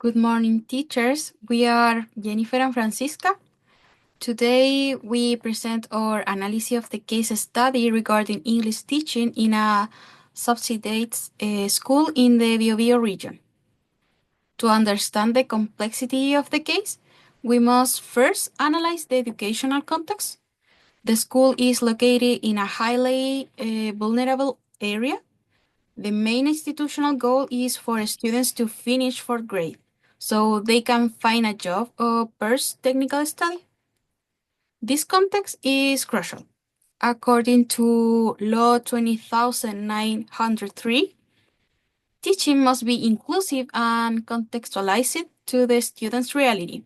Good morning, teachers. We are Jennifer and Francisca. Today, we present our analysis of the case study regarding English teaching in a subsidized school in the Biobío region. To understand the complexity of the case, we must first analyze the educational context. The school is located in a highly vulnerable area. The main institutional goal is for students to finish fourth grade so they can find a job or pursue technical study. This context is crucial. According to Law 20,903, teaching must be inclusive and contextualized to the student's reality.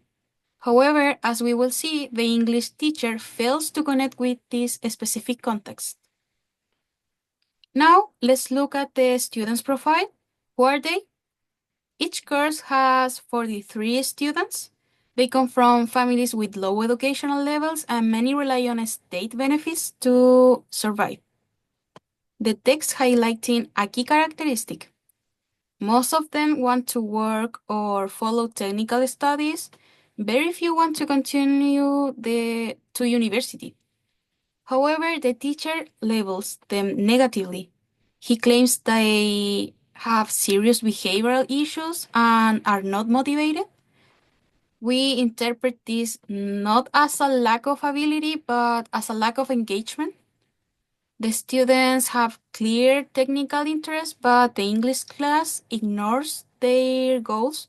However, as we will see, the English teacher fails to connect with this specific context. Now, let's look at the student's profile. Who are they? Each course has 43 students. They come from families with low educational levels and many rely on state benefits to survive. The text highlighting a key characteristic. Most of them want to work or follow technical studies. Very few want to continue to university. However, the teacher labels them negatively. He claims they have serious behavioral issues and are not motivated. We interpret this not as a lack of ability, but as a lack of engagement. The students have clear technical interest, but the English class ignores their goals,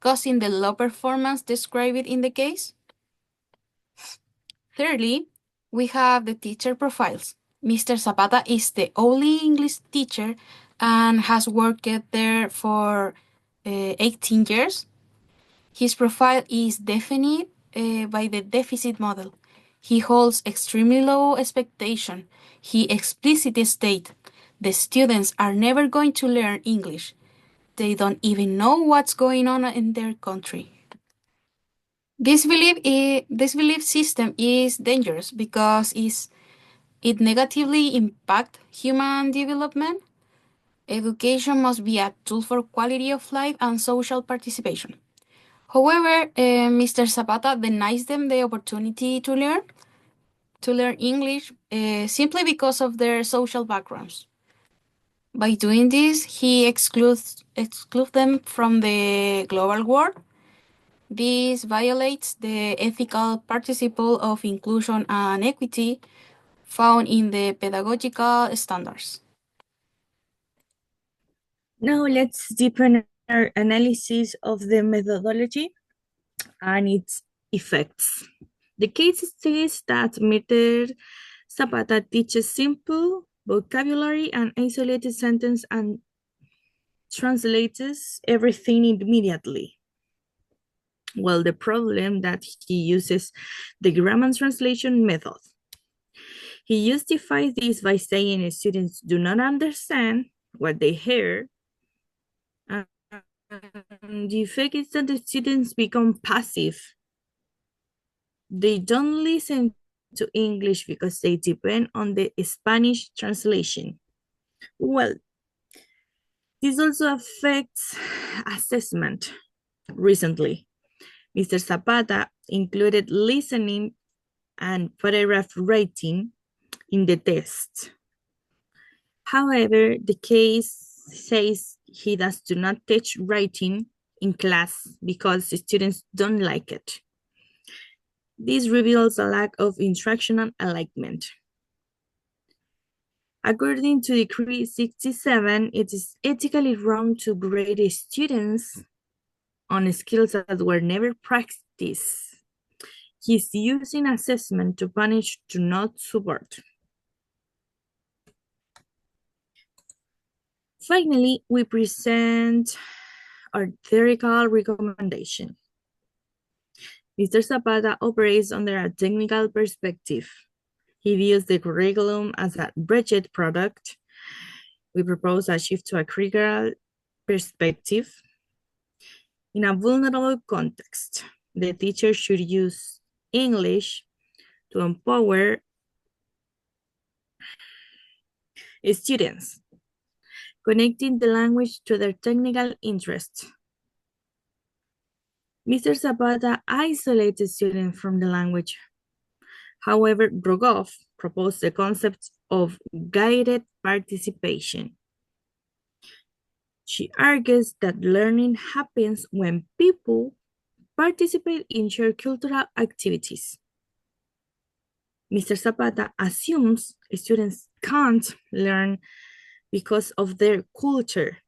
causing the low performance described in the case. Thirdly, we have the teacher profiles. Mr. Zapata is the only English teacher and has worked there for 18 years. His profile is defined by the deficit model. He holds extremely low expectation. He explicitly states the students are never going to learn English. They don't even know what's going on in their country. This belief system is dangerous because it negatively impacts human development. Education must be a tool for quality of life and social participation. However, Mr. Zapata denies them the opportunity to learn English simply because of their social backgrounds. By doing this, he excludes them from the global world. This violates the ethical participle of inclusion and equity found in the pedagogical standards. Now let's deepen our analysis of the methodology and its effects. The case states that Mr. Zapata teaches simple vocabulary and isolated sentence and translates everything immediately. Well, the problem that he uses the grammar translation method. He justifies this by saying students do not understand what they hear. And the effect is that the students become passive. They don't listen to English because they depend on the Spanish translation. Well, this also affects assessment. Recently, Mr. Zapata included listening and paragraph writing in the test. However, the case says he does not teach writing in class because the students don't like it. This reveals a lack of instructional alignment. According to Decree 67, it is ethically wrong to grade students on skills that were never practiced. He's using assessment to punish, to not support. Finally, we present our theoretical recommendation. Mr. Zapata operates under a technical perspective. He views the curriculum as a wretched product. We propose a shift to a critical perspective. In a vulnerable context, the teacher should use English to empower students, connecting the language to their technical interests. Mr. Zapata isolated students from the language. However, Rogoff proposed the concept of guided participation. She argues that learning happens when people participate in shared cultural activities. Mr. Zapata assumes students can't learn because of their culture.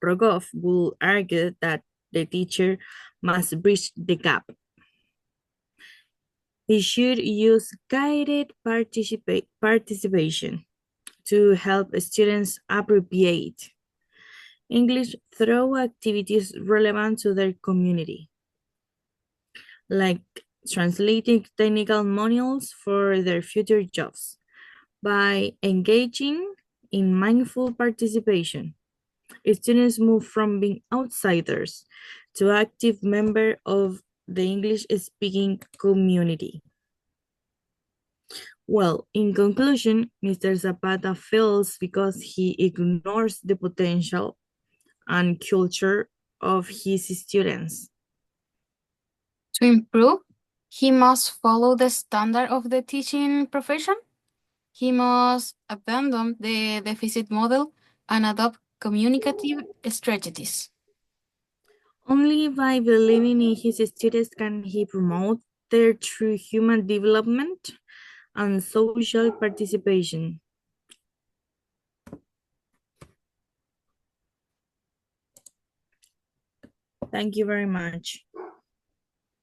Rogoff will argue that the teacher must bridge the gap. He should use guided participation to help students appropriate English through activities relevant to their community, like translating technical manuals for their future jobs. By engaging in mindful participation, students move from being outsiders to active member of the English-speaking community. Well, in conclusion, Mr. Zapata fails because he ignores the potential and culture of his students. To improve, he must follow the standard of the teaching profession. He must abandon the deficit model and adopt communicative strategies. Only by believing in his students can he promote their true human development and social participation. Thank you very much.